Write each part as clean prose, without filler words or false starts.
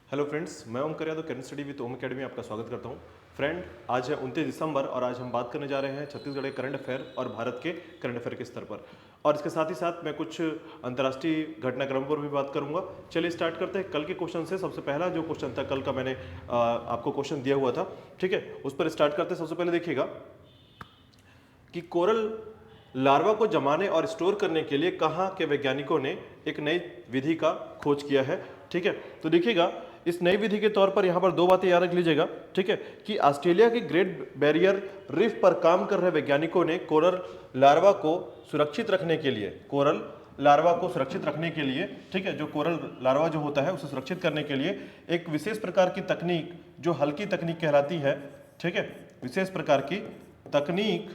Hello friends, मैं Omkar Yadav current study with Om academy में आपका स्वागत करता हूं। फ्रेंड, आज है 29 दिसंबर और आज हम बात करने जा रहे हैं छत्तीसगढ़ के करंट अफेयर और भारत के करंट अफेयर के स्तर पर। और इसके साथ ही साथ मैं कुछ अंतर्राष्ट्रीय घटनाक्रम पर भी बात करूंगा। चलिए स्टार्ट करते हैं कल के क्वेश्चन से। सबसे पहला जो क्वेश्चन था कल का, मैंने आपको क्वेश्चन दिया हुआ था, ठीक है, उस पर स्टार्ट करते हैं। सबसे पहले देखिएगा कि कोरल लार्वा को जमाने और स्टोर करने के लिए कहाँ के वैज्ञानिकों ने एक नई विधि का खोज किया है, ठीक है। तो देखिएगा, इस नई विधि के तौर पर यहाँ पर दो बातें याद रख लीजिएगा, ठीक है, कि ऑस्ट्रेलिया के ग्रेट बैरियर रीफ पर काम कर रहे वैज्ञानिकों ने कोरल लार्वा को सुरक्षित रखने के लिए, कोरल लार्वा को सुरक्षित रखने के लिए, ठीक है, जो कोरल लार्वा जो होता है उसे सुरक्षित करने के लिए एक विशेष प्रकार की तकनीक जो हल्की तकनीक कहलाती है, ठीक है, विशेष प्रकार की तकनीक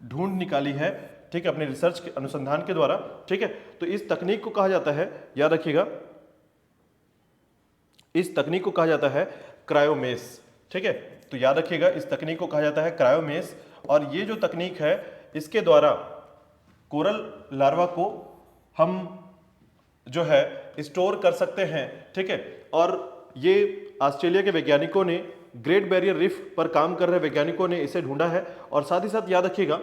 ढूंढ निकाली है, ठीक है, अपने रिसर्च के अनुसंधान के द्वारा, ठीक है। तो इस तकनीक को कहा जाता है, याद रखिएगा, इस तकनीक को कहा जाता है क्रायोमेस, ठीक है। तो याद रखिएगा, इस तकनीक को कहा जाता है क्रायोमेस। और ये जो तकनीक है इसके द्वारा कोरल लार्वा को हम जो है स्टोर कर सकते हैं, ठीक है। और ये ऑस्ट्रेलिया के वैज्ञानिकों ने, ग्रेट बैरियर रीफ पर काम कर रहे वैज्ञानिकों ने इसे ढूंढा है। और साथ ही साथ याद रखिएगा,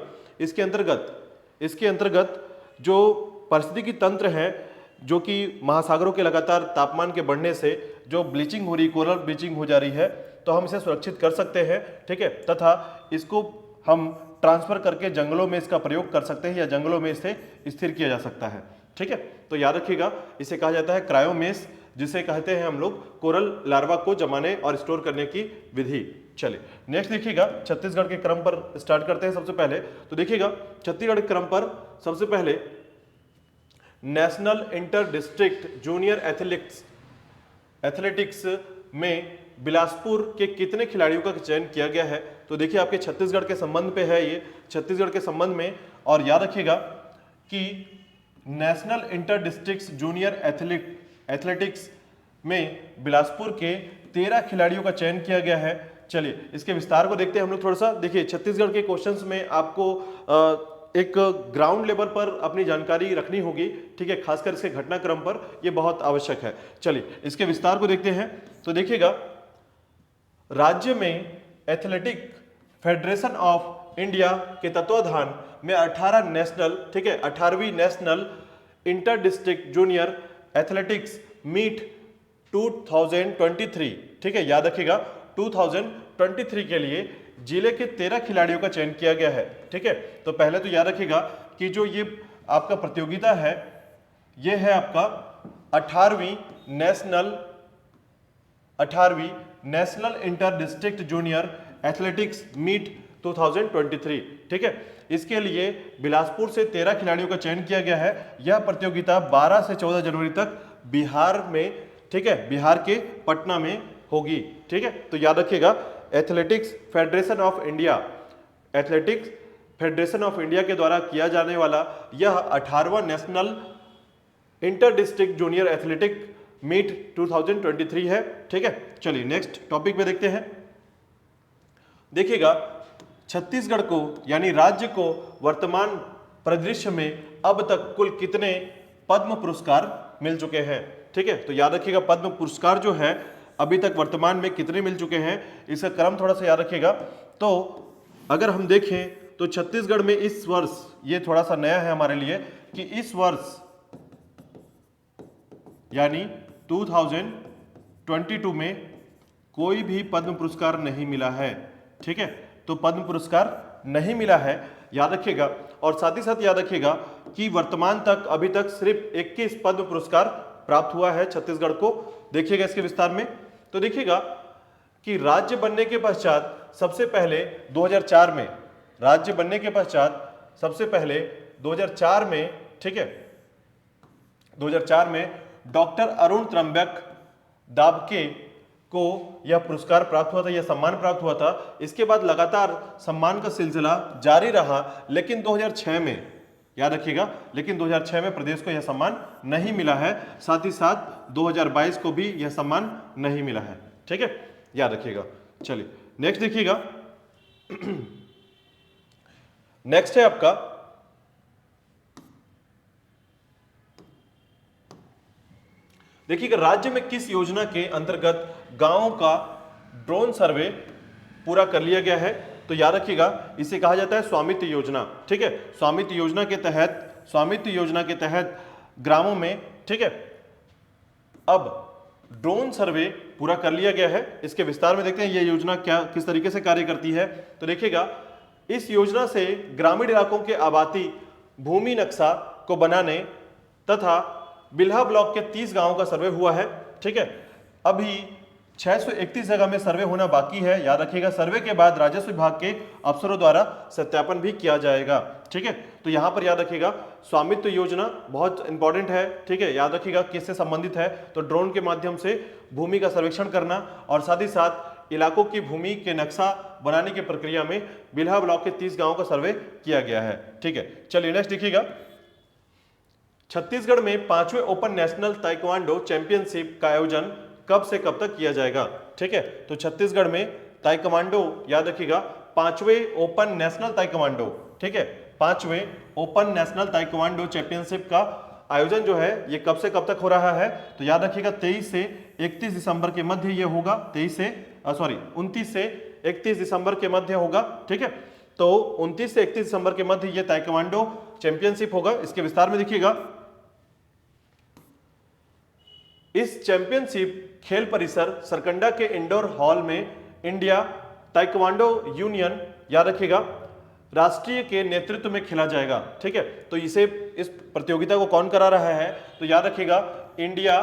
इसके अंतर्गत जो पारिस्थितिकी तंत्र है, जो कि महासागरों के लगातार तापमान के बढ़ने से जो ब्लीचिंग हो रही, कोरल ब्लीचिंग हो जा रही है, तो हम इसे सुरक्षित कर सकते हैं, ठीक है, तथा इसको हम ट्रांसफर करके जंगलों में इसका प्रयोग कर सकते हैं या जंगलों में इसे स्थिर किया जा सकता है, ठीक है। तो याद रखिएगा, इसे कहा जाता है क्रायोमेस, जिसे कहते हैं हम लोग कोरल लार्वा को जमाने और स्टोर करने की विधि। चलिए नेक्स्ट देखिएगा, छत्तीसगढ़ के क्रम पर स्टार्ट करते हैं। सबसे पहले तो देखिएगा, छत्तीसगढ़ के क्रम पर सबसे पहले national inter district junior athletics में बिलासपुर के कितने खिलाड़ियों का चयन किया गया है। तो देखिए, आपके छत्तीसगढ़ के संबंध पे है ये, छत्तीसगढ़ के संबंध में। और याद रखिएगा कि national inter district junior athletics में बिलासपुर के 13 खिलाड़ियों का चयन किया गया है। चलिए इसके विस्तार को देखते हैं हम लोग थोड़ा सा। देखिए, छत्तीसगढ़ के क्वेश्चंस में आपको एक ग्राउंड लेवल पर अपनी जानकारी रखनी होगी, ठीक है, खासकर इसके घटनाक्रम पर ये बहुत आवश्यक है। चलिए इसके विस्तार को देखते हैं। तो देखिएगा, राज्य में एथलेटिक फेडरेशन ऑफ इंडिया के तत्वाधान में 18 नेशनल, ठीक है, 18वीं national inter district junior athletics meet 2023, ठीक है, याद रखिएगा 2023 के लिए जिले के 13 खिलाड़ियों का चयन किया गया है, ठीक है। तो पहले तो याद रखिएगा कि जो ये आपका प्रतियोगिता है, ये है आपका 18वीं national inter district junior athletics meet 2023, ठीक है। इसके लिए बिलासपुर से 13 खिलाड़ियों का चयन किया गया है। यह प्रतियोगिता 12 से 14 जनवरी तक बिहार में, ठीक है, बिहार के पटना में होगी, ठीक है। तो याद रखिएगा, एथलेटिक्स फेडरेशन ऑफ इंडिया के द्वारा किया जाने वाला यह 18वां national inter district junior athletic meet 2023 है, ठीक है। चलिए नेक्स्ट टॉपिक पे देखते हैं। देखिएगा, छत्तीसगढ़ को यानी राज्य को वर्तमान परिदृश्य में अब तक कुल कितने पद्म पुरस्कार मिल चुके हैं, ठीक है। तो याद रखिएगा, पद्म पुरस्कार जो है अभी तक वर्तमान में कितने मिल चुके हैं, इसका क्रम थोड़ा सा याद रखिएगा। तो अगर हम देखें तो छत्तीसगढ़ में इस वर्ष, ये थोड़ा सा नया है हमारे लिए, कि इस वर्ष यानी 2022 में कोई भी पद्म पुरस्कार नहीं मिला है, ठीक है। तो पद्म पुरस्कार नहीं मिला है, याद रखिएगा। और साथ ही साथ याद रखिएगा कि वर्तमान तक अभी तक सिर्फ 21 पद्म पुरस्कार प्राप्त हुआ है छत्तीसगढ़ को। देखिएगा इसके विस्तार में। तो देखिएगा कि राज्य बनने के पश्चात सबसे पहले 2004 में, राज्य बनने के पश्चात सबसे पहले 2004 में, ठीक है, 2004 में डॉक्टर अरुण त्र्यंबक दाबके को यह पुरस्कार प्राप्त हुआ था, यह सम्मान प्राप्त हुआ था। इसके बाद लगातार सम्मान का सिलसिला जारी रहा, लेकिन 2006 में, याद रखिएगा, लेकिन 2006 में प्रदेश को यह सम्मान नहीं मिला है। साथ ही साथ 2022 को भी यह सम्मान नहीं मिला है, ठीक है, याद रखिएगा। चलिए नेक्स्ट देखिएगा। नेक्स्ट है आपका देखिएगा राज्य में किस योजना के अंतर्गत गांवों का ड्रोन सर्वे पूरा कर लिया गया है, तो याद रखिएगा इसे कहा जाता है स्वामित्व योजना। ठीक है, स्वामित्व योजना के तहत ग्रामों में, ठीक है, अब ड्रोन सर्वे पूरा कर लिया गया है। इसके विस्तार में देखते हैं यह योजना क्या किस तरीके से कार्य करती है। तो देखिएगा इस योजना से ग्रामीण इलाकों के आबादी भूमि नक्शा को बनाने तथा बिल्हा ब्लॉक के 30 गांवों का सर्वे हुआ है। ठीक है, अभी 631 जगह में सर्वे होना बाकी है। याद रखिएगा सर्वे के बाद राजस्व विभाग के अफसरों द्वारा सत्यापन भी किया जाएगा। ठीक है, तो यहां पर याद रखिएगा स्वामित्व योजना बहुत इंपॉर्टेंट है। ठीक है, याद रखिएगा किससे संबंधित है, तो ड्रोन के माध्यम से भूमि का सर्वेक्षण करना और साथ ही साथ इलाकों की भूमि के नक्शा बनाने की प्रक्रिया में बिल्हा ब्लॉक के 30 गांवों का सर्वे किया गया है। ठीक है, चलिए नेक्स्ट देखिएगा, छत्तीसगढ़ में 5वें ओपन नेशनल ताइक्वांडो चैंपियनशिप का आयोजन कब से कब तक किया जाएगा। ठीक है, तो छत्तीसगढ़ में ताइक्वांडो, याद रखिएगा 5वें ओपन नेशनल ताइक्वांडो, ठीक है, 5वें ओपन नेशनल ताइक्वांडो चैंपियनशिप का आयोजन जो है ये कब से कब तक हो रहा है, तो याद रखिएगा 23 से 31 दिसंबर के मध्य ये होगा। 29 से 31 दिसंबर के मध्य होगा। ठीक है, तो 29 से 31 दिसंबर के मध्य ये ताइक्वांडो चैंपियनशिप होगा। इसके विस्तार में देखिएगा, इस चैंपियनशिप खेल परिसर सरकंडा के इंडोर हॉल में इंडिया ताइक्वांडो यूनियन, याद रखिएगा, राष्ट्रीय के नेतृत्व में खेला जाएगा। ठीक है, तो इसे इस प्रतियोगिता को कौन करा रहा है, तो याद रखिएगा इंडिया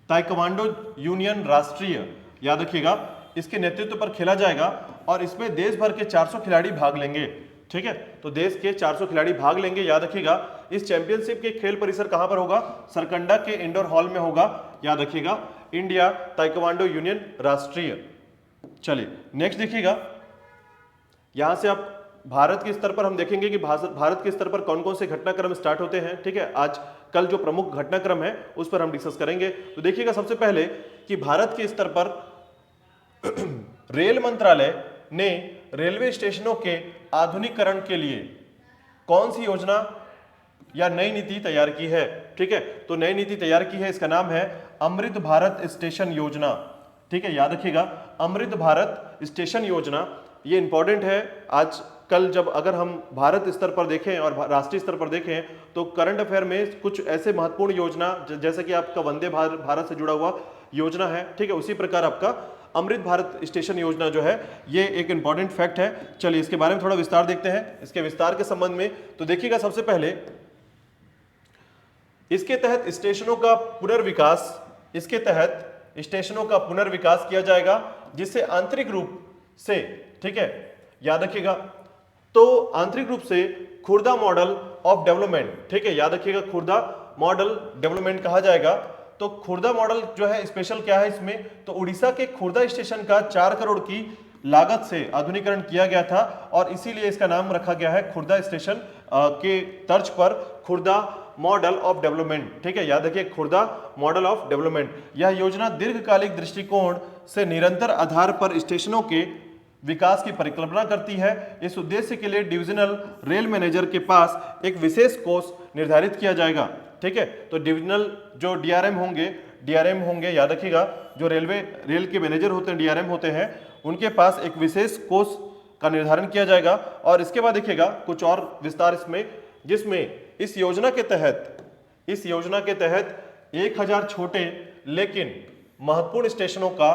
ताइक्वांडो यूनियन राष्ट्रीय, याद रखिएगा इसके नेतृत्व पर खेला जाएगा और इसमें देश भर के 400 खिलाड़ी भाग लेंगे। ठीक है, तो देश के 400 खिलाड़ी भाग लेंगे। याद रखिएगा इस चैंपियनशिप के खेल परिसर कहां पर होगा, सरकंडा के इंडोर हॉल में होगा। याद रखिएगा इंडिया ताइक्वांडो यूनियन राष्ट्रीय। चलिए नेक्स्ट देखिएगा, यहां से आप भारत के स्तर पर हम देखेंगे कि भारत के स्तर पर कौन कौन से घटनाक्रम स्टार्ट होते हैं। ठीक है, आज कल जो प्रमुख घटनाक्रम है उस पर हम डिस्कस करेंगे। तो देखिएगा सबसे पहले कि भारत के स्तर पर रेल मंत्रालय ने रेलवे स्टेशनों के आधुनिकीकरण के लिए कौन सी योजना या नई नीति तैयार की है। ठीक है, तो नई नीति तैयार की है, इसका नाम है अमृत भारत स्टेशन योजना। ठीक है, याद रखिएगा अमृत भारत स्टेशन योजना, ये इंपॉर्टेंट है। आज कल जब अगर हम भारत स्तर पर देखें और राष्ट्रीय स्तर पर देखें तो करंट अफेयर में कुछ ऐसे महत्वपूर्ण योजना जैसे कि आपका वंदे भारत से जुड़ा हुआ योजना है। ठीक है, उसी प्रकार आपका अमृत भारत स्टेशन योजना जो है ये एक इंपॉर्टेंट फैक्ट है। चलिए इसके बारे में थोड़ा विस्तार देखते हैं। इसके विस्तार के संबंध में तो देखिएगा सबसे पहले इसके तहत स्टेशनों का पुनर्विकास किया जाएगा जिससे आंतरिक रूप से, ठीक है, याद रखिएगा, तो आंतरिक रूप से खुर्दा मॉडल ऑफ डेवलपमेंट, ठीक है, याद रखिएगा खुर्दा मॉडल डेवलपमेंट कहा जाएगा। तो खुर्दा मॉडल जो है स्पेशल क्या है इसमें, तो उड़ीसा के खुर्दा स्टेशन का 4 करोड़ की लागत से आधुनिकीकरण किया गया था और इसीलिए इसका नाम रखा गया है खुर्दा स्टेशन के तर्ज पर खुर्दा मॉडल ऑफ डेवलपमेंट। ठीक है, याद रखिए खुर्दा मॉडल ऑफ डेवलपमेंट। यह योजना दीर्घकालिक दृष्टिकोण से निरंतर आधार पर स्टेशनों के विकास की परिकल्पना करती है। इस उद्देश्य के लिए डिविजनल रेल मैनेजर के पास एक विशेष कोष निर्धारित किया जाएगा। ठीक है, तो डिविजनल जो डीआरएम होंगे, याद रखिएगा जो रेल के मैनेजर होते हैं, डीआरएम होते हैं, उनके पास एक विशेष कोष का निर्धारण किया जाएगा। और इसके बाद देखिएगा कुछ और विस्तार इसमें, जिसमें इस योजना के तहत 1000 छोटे लेकिन महत्वपूर्ण स्टेशनों का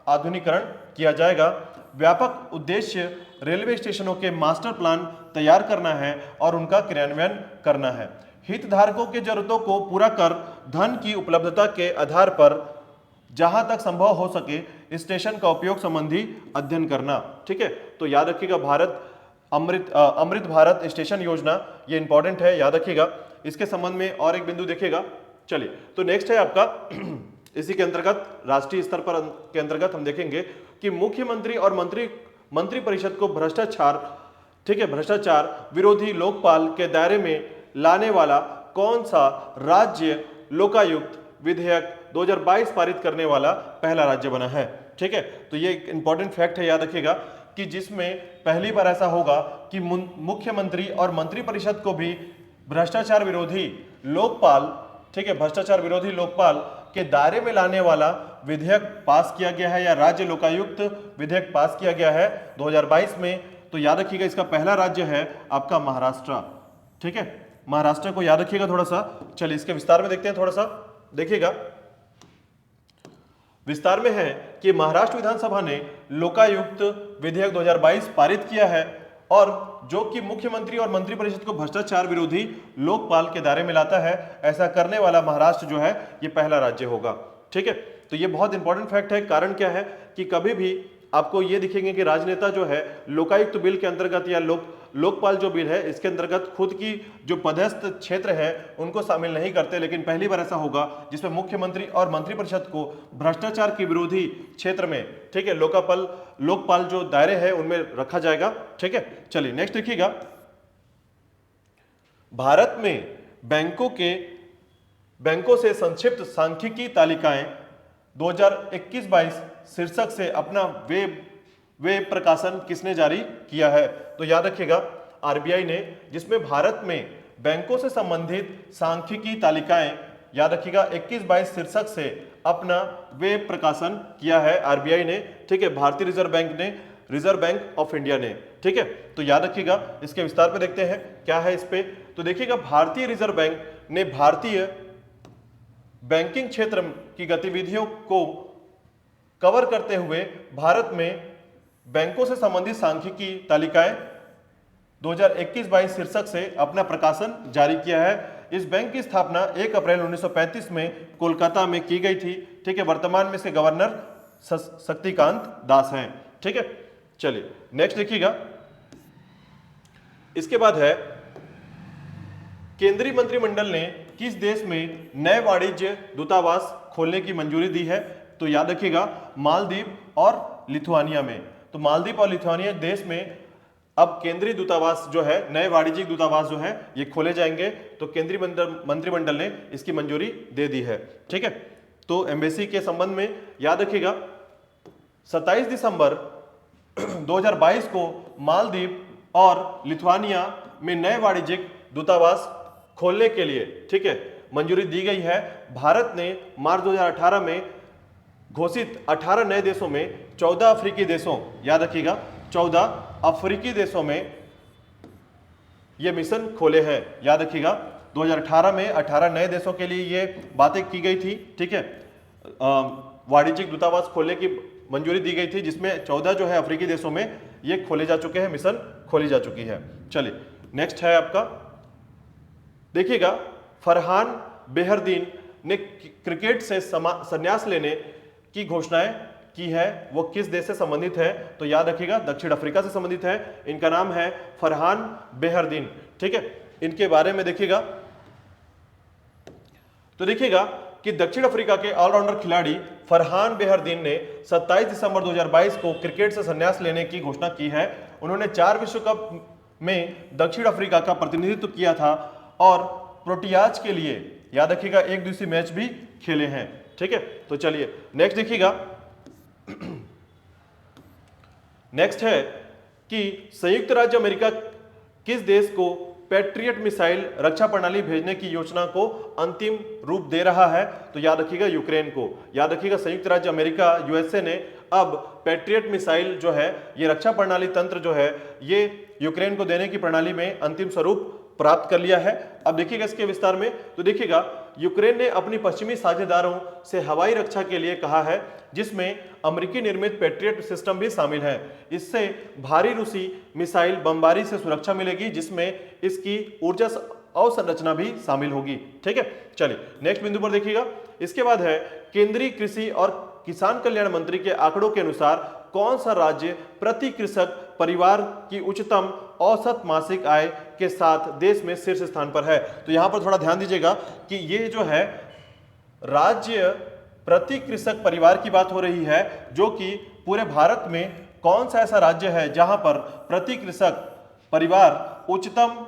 आधुनिकीकरण किया जाएगा। व्यापक उद्देश्य रेलवे स्टेशनों के मास्टर प्लान तैयार करना है और उनका क्रियान्वयन करना है। हितधारकों की जरूरतों को पूरा कर धन की उपलब्धता के आधार पर जहां तक संभव हो सके स्टेशन का उपयोग संबंधी अध्ययन करना। ठीक है, तो याद रखिएगा अमृत भारत स्टेशन योजना ये इंपॉर्टेंट है, याद रखिएगा। इसके संबंध में और एक बिंदु देखिएगा। चलिए, तो नेक्स्ट है आपका इसी के अंतर्गत राष्ट्रीय स्तर पर के अंतर्गत हम देखेंगे कि मुख्यमंत्री और मंत्री परिषद को भ्रष्टाचार विरोधी लोकपाल के दायरे में लाने वाला कौन सा राज्य लोकायुक्त विधेयक 2022 पारित करने वाला पहला राज्य बना है। ठीक है, तो ये एक इंपॉर्टेंट फैक्ट है, याद रखिएगा कि जिसमें पहली बार ऐसा होगा कि मुख्यमंत्री और मंत्री परिषद को भी भ्रष्टाचार विरोधी लोकपाल, ठीक है, भ्रष्टाचार विरोधी लोकपाल के दायरे में लाने वाला विधेयक पास किया गया है या राज्य लोकायुक्त विधेयक पास किया गया है 2022 में। तो याद रखिएगा इसका पहला राज्य है आपका महाराष्ट्र। ठीक है, महाराष्ट्र को याद रखिएगा थोड़ा सा। चलिए इसके विस्तार में देखते हैं थोड़ा सा। देखिएगा विस्तार में है कि महाराष्ट्र विधानसभा ने लोकायुक्त विधेयक 2022 पारित किया है और जो कि मुख्यमंत्री और मंत्रिपरिषद को भ्रष्टाचार विरोधी लोकपाल के दायरे में लाता है। ऐसा करने वाला महाराष्ट्र जो है ये पहला राज्य होगा। ठीक है, तो ये बहुत इंपॉर्टेंट फैक्ट है। कारण क्या है कि कभी भी आपको ये दिखेंगे कि राजनेता जो है लोकायुक्त बिल के अंतर्गत या लोकपाल जो बिल है इसके अंतर्गत खुद की जो पदस्थ क्षेत्र है उनको शामिल नहीं करते, लेकिन पहली बार ऐसा होगा जिसमें मुख्यमंत्री और मंत्रिपरिषद को भ्रष्टाचार के विरोधी क्षेत्र में, ठीक है, लोकपाल जो दायरे है उनमें रखा जाएगा। ठीक है, चलिए नेक्स्ट देखिएगा। भारत में बैंकों से संक्षिप्त सांख्यिकी तालिकाएं 2021-22 शीर्षक से अपना वेब प्रकाशन किसने जारी किया है? तो याद रखिएगा आरबीआई ने, जिसमें भारत में बैंकों से संबंधित सांख्यिकी तालिकाएं याद रखिएगा 21-22 शीर्षक से अपना वेब प्रकाशन किया है आरबीआई ने। ठीक है, भारतीय रिजर्व बैंक ने, रिजर्व बैंक ऑफ इंडिया ने। ठीक है, तो याद रखिएगा इसके विस्तार पे देखते हैं क्या है इस पे। तो देखिएगा भारतीय रिजर्व बैंक ने भारतीय बैंकिंग क्षेत्र की गतिविधियों को कवर करते हुए भारत में बैंकों से संबंधित सांख्यिकी तालिकाएं 2021-22 शीर्षक से अपना प्रकाशन जारी किया है। इस बैंक की स्थापना 1 अप्रैल 1935 में कोलकाता में की गई थी। ठीक है, वर्तमान में इसके गवर्नर शक्तिकांत दास हैं। ठीक है, चलिए नेक्स्ट देखिएगा। इसके बाद है केंद्रीय मंत्रिमंडल ने किस देश में नए वाणिज्य दूतावास खोलने की मंजूरी दी है? तो याद रखिएगा मालदीव और लिथुआनिया में। तो मालदीव और लिथुआनिया देश में अब केंद्रीय दूतावास जो है, नए वाणिज्यिक दूतावास जो है ये खोले जाएंगे। तो केंद्रीय मंत्रिमंडल ने इसकी मंजूरी दे दी है। ठीक है, तो एम्बेसी के संबंध में याद रखिएगा 27 दिसंबर 2022 को मालदीव और लिथुआनिया में नए वाणिज्यिक दूतावास खोलने के लिए, ठीक है, मंजूरी दी गई है। भारत ने मार्च 2018 में घोषित 18 नए देशों में 14 अफ्रीकी देशों, याद रखिएगा 14 अफ्रीकी देशों में ये मिशन खोले हैं। याद रखिएगा 2018 में 18 नए देशों के लिए ये बातें की गई थी। ठीक है, वाणिज्यिक दूतावास खोलने की मंजूरी दी गई थी, जिसमें 14 जो है अफ्रीकी देशों में ये खोले जा चुके हैं, मिशन खोली जा चुकी है। चलिए नेक्स्ट है आपका, देखिएगा फरहान बेहरदीन ने क्रिकेट से संन्यास लेने की घोषणाएं की है। वो किस देश से संबंधित है? तो याद रखिएगा दक्षिण अफ्रीका से संबंधित है। इनका नाम है फरहान बेहरदीन। ठीक है, इनके बारे में देखिएगा तो देखिएगा कि दक्षिण अफ्रीका के ऑलराउंडर खिलाड़ी फरहान बेहरदीन ने 27 दिसंबर 2022 को क्रिकेट से संन्यास लेने की घोषणा की है। उन्होंने 4 विश्व कप में दक्षिण अफ्रीका का प्रतिनिधित्व किया था और प्रोटियाज के लिए, याद रखिएगा, एक दिवसीय मैच भी खेले हैं। ठीक है, तो चलिए नेक्स्ट देखिएगा। नेक्स्ट है कि संयुक्त राज्य अमेरिका किस देश को पैट्रियट मिसाइल रक्षा प्रणाली भेजने की योजना को अंतिम रूप दे रहा है? तो याद रखिएगा यूक्रेन को। याद रखिएगा संयुक्त राज्य अमेरिका, यूएसए ने अब पैट्रियट मिसाइल जो है, ये रक्षा प्रणाली तंत्र जो है, ये यूक्रेन को देने की प्रणाली में अंतिम स्वरूप प्राप्त कर लिया है। अब देखिएगा इसके विस्तार में। तो देखिएगा यूक्रेन ने अपनी पश्चिमी साझेदारों से हवाई रक्षा के लिए कहा है, जिसमें अमेरिकी निर्मित पैट्रियट सिस्टम भी शामिल है। इससे भारी रूसी मिसाइल बमबारी से सुरक्षा मिलेगी, जिसमें इसकी ऊर्जा अवसंरचना भी शामिल होगी। ठीक है, चलिए नेक्स्ट बिंदु पर देखिएगा। इसके बाद है केंद्रीय कृषि और किसान कल्याण मंत्री के आंकड़ों के अनुसार कौन सा राज्य प्रति कृषक परिवार की उच्चतम औसत मासिक आय के साथ देश में शीर्ष स्थान पर है? तो यहां पर थोड़ा ध्यान दीजिएगा कि ये जो है राज्य प्रति कृषक परिवार की बात हो रही है, जो कि पूरे भारत में कौन सा ऐसा राज्य है जहां पर प्रति कृषक परिवार उच्चतम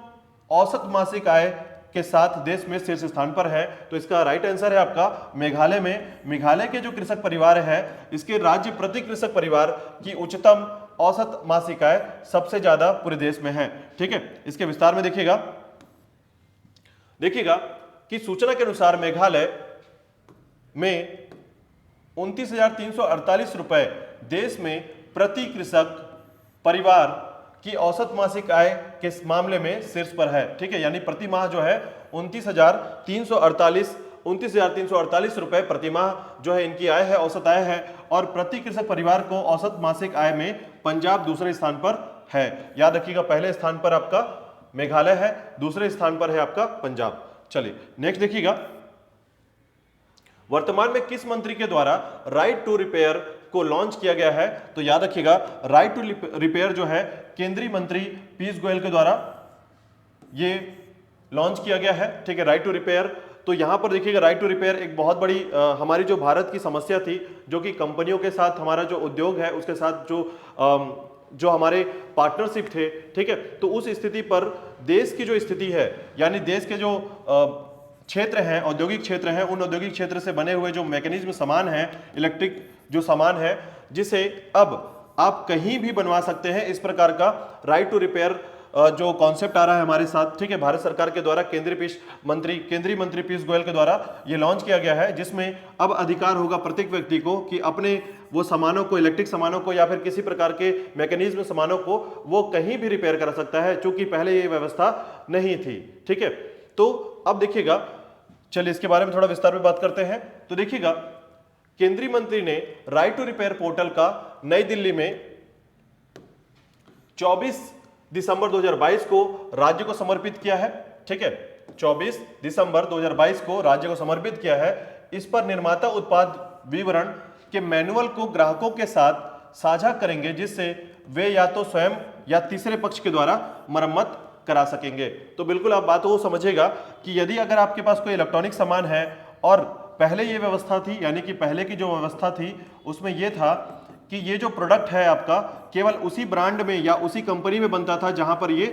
औसत मासिक आय के साथ देश में शीर्ष स्थान पर है? तो इसका राइट आंसर है आपका मेघालय में। मेघालय के जो कृषक परिवार है, इसके राज्य प्रति कृषक परिवार की उच्चतम औसत मासिक आय सबसे ज्यादा पूरे देश में है। ठीक है, इसके विस्तार में देखिएगा। देखिएगा कि सूचना के अनुसार मेघालय में 29,348 रुपए देश में प्रति कृषक परिवार की औसत मासिक आय के मामले में शीर्ष पर है। ठीक है, यानी प्रति माह जो है 29,348 रुपए प्रति माह जो है इनकी आय है, औसत आय है। और प्रति कृषक परिवार को औसत मासिक आय में पंजाब दूसरे स्थान पर है। याद रखिएगा, पहले स्थान पर आपका मेघालय है, दूसरे स्थान पर है आपका पंजाब। चलिए नेक्स्ट देखिएगा, वर्तमान में किस मंत्री के द्वारा राइट टू रिपेयर को लॉन्च किया गया है? तो याद रखिएगा, राइट टू रिपेयर जो है केंद्रीय मंत्री पीयूष गोयल के द्वारा ये लॉन्च किया गया है। ठीक है, राइट टू रिपेयर। तो यहां पर देखिएगा, राइट टू रिपेयर एक बहुत बड़ी हमारी जो भारत की समस्या थी, जो कि कंपनियों के साथ हमारा जो उद्योग है उसके साथ जो हमारे पार्टनरशिप थे। ठीक है, तो उस स्थिति पर देश की जो स्थिति है, यानी देश के जो क्षेत्र हैं, औद्योगिक क्षेत्र हैं, उन औद्योगिक क्षेत्र से बने हुए जो मैकेनिज्म सामान है, इलेक्ट्रिक जो सामान है, जिसे अब आप कहीं भी बनवा सकते हैं, इस प्रकार का राइट टू रिपेयर जो कॉन्सेप्ट आ रहा है हमारे साथ। ठीक है, भारत सरकार के द्वारा केंद्रीय मंत्री पीयूष गोयल के द्वारा ये लॉन्च किया गया है, जिसमें अब अधिकार होगा प्रत्येक व्यक्ति को कि अपने वो सामानों को, इलेक्ट्रिक सामानों को या फिर किसी प्रकार के मैकेनिज्म सामानों को वो कहीं भी रिपेयर कर सकता है, चूंकि पहले ये व्यवस्था नहीं थी। ठीक है, तो अब देखिएगा, चलिए इसके बारे में थोड़ा विस्तार में बात करते हैं। तो देखिएगा, केंद्रीय मंत्री ने राइट टू रिपेयर पोर्टल का नई दिल्ली में 24 दिसंबर 2022 को राज्य को समर्पित किया है। ठीक है, 24 दिसंबर 2022 को राज्य को समर्पित किया है। इस पर निर्माता उत्पाद विवरण के मैनुअल को ग्राहकों के साथ साझा करेंगे, जिससे वे या तो स्वयं या तीसरे पक्ष के द्वारा मरम्मत करा सकेंगे। तो बिल्कुल आप बात को समझेगा कि यदि अगर आपके पास कोई इलेक्ट्रॉनिक सामान है और पहले ये व्यवस्था थी, यानी कि पहले की जो व्यवस्था थी उसमें यह था कि ये जो प्रोडक्ट है आपका केवल उसी ब्रांड में या उसी कंपनी में बनता था जहां पर ये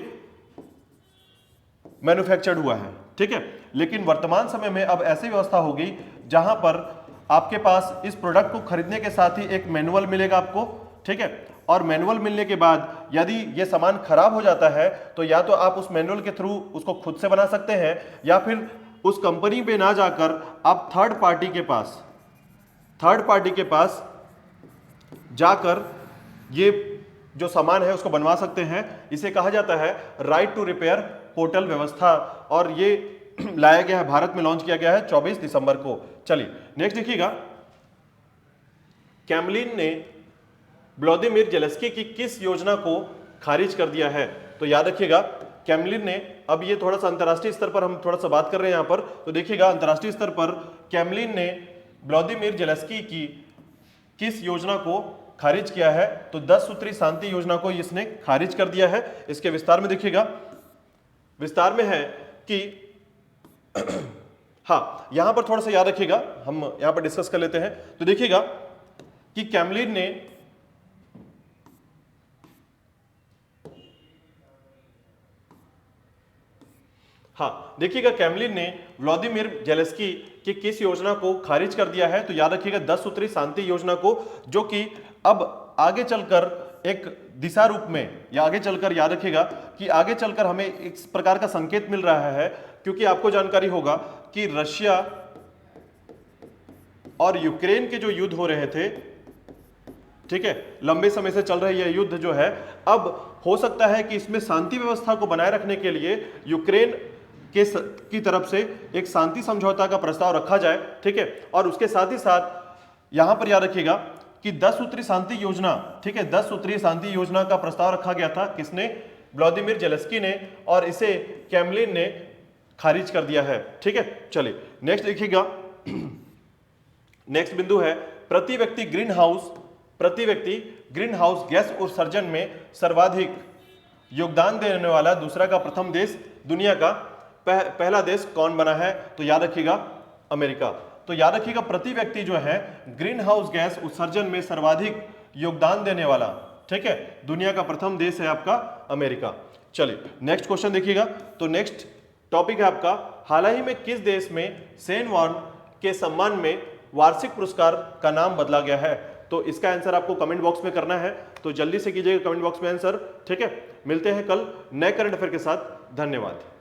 मैन्युफैक्चर्ड हुआ है। ठीक है, लेकिन वर्तमान समय में अब ऐसी व्यवस्था होगी जहां पर आपके पास इस प्रोडक्ट को खरीदने के साथ ही एक मैनुअल मिलेगा आपको। ठीक है, और मैनुअल मिलने के बाद यदि ये सामान खराब हो जाता है तो या तो आप उस मैनुअल के थ्रू उसको खुद से बना सकते हैं, या फिर उस कंपनी पे ना जाकर आप थर्ड पार्टी के पास जाकर ये जो सामान है उसको बनवा सकते हैं। इसे कहा जाता है राइट टू रिपेयर पोर्टल व्यवस्था, और ये लाया गया है, भारत में लॉन्च किया गया है 24 दिसंबर को। चलिए नेक्स्ट देखिएगा, कैमलिन ने व्लादिमीर जेलेंस्की की किस योजना को खारिज कर दिया है? तो याद रखिएगा, कैमलिन ने, अब ये थोड़ा सा अंतर्राष्ट्रीय स्तर पर हम थोड़ा सा बात कर रहे हैं यहां पर, तो देखिएगा अंतर्राष्ट्रीय स्तर पर कैमलिन ने व्लादिमीर जेलेंस्की की किस योजना को खारिज किया है? तो 10 सूत्री शांति योजना को इसने खारिज कर दिया है। इसके विस्तार में देखिएगा, विस्तार में है कि हाँ, यहां पर थोड़ा सा याद रखिएगा, हम यहां पर डिस्कस कर लेते हैं। तो देखिएगा कि कैमलिन ने देखिएगा कैमलिन ने व्लादिमीर जेलेंस्की की किस योजना को खारिज कर दिया है? तो याद रखिएगा 10 सूत्री शांति योजना को, जो कि अब आगे चलकर एक दिशा रूप में, या आगे चलकर याद रखिएगा कि आगे चलकर हमें इस प्रकार का संकेत मिल रहा है, क्योंकि आपको जानकारी होगा कि रशिया और यूक्रेन के जो युद्ध हो रहे थे, ठीक है, लंबे समय से चल रहे यह युद्ध जो है, अब हो सकता है कि इसमें शांति व्यवस्था को बनाए रखने के लिए यूक्रेन की तरफ से एक शांति समझौता का प्रस्ताव रखा जाए। ठीक है, और उसके साथ ही साथ यहां पर याद रखिएगा कि 10 सूत्री शांति योजना, ठीक है, 10 सूत्री शांति योजना का प्रस्ताव रखा गया था, किसने? व्लादिमीर जेलेंस्की ने, और इसे कैमलिन ने खारिज कर दिया है। ठीक है, चलिए नेक्स्ट देखिएगा, नेक्स्ट बिंदु है प्रति व्यक्ति ग्रीन हाउस गैस उत्सर्जन में सर्वाधिक योगदान देने वाला दूसरा का प्रथम देश, दुनिया का पहला देश कौन बना है? तो याद रखिएगा अमेरिका। तो याद रखिएगा प्रति व्यक्ति जो है ग्रीन हाउस गैस उत्सर्जन में सर्वाधिक योगदान देने वाला, ठीक है, दुनिया का प्रथम देश है आपका अमेरिका। चलिए नेक्स्ट क्वेश्चन देखिएगा। तो नेक्स्ट टॉपिक है आपका, हाल ही में किस देश में सेन वॉन के सम्मान में वार्षिक पुरस्कार का नाम बदला गया है? तो इसका आंसर आपको कमेंट बॉक्स में करना है, तो जल्दी से कीजिएगा कमेंट बॉक्स में आंसर। ठीक है, मिलते हैं कल नए करंट अफेयर के साथ। धन्यवाद।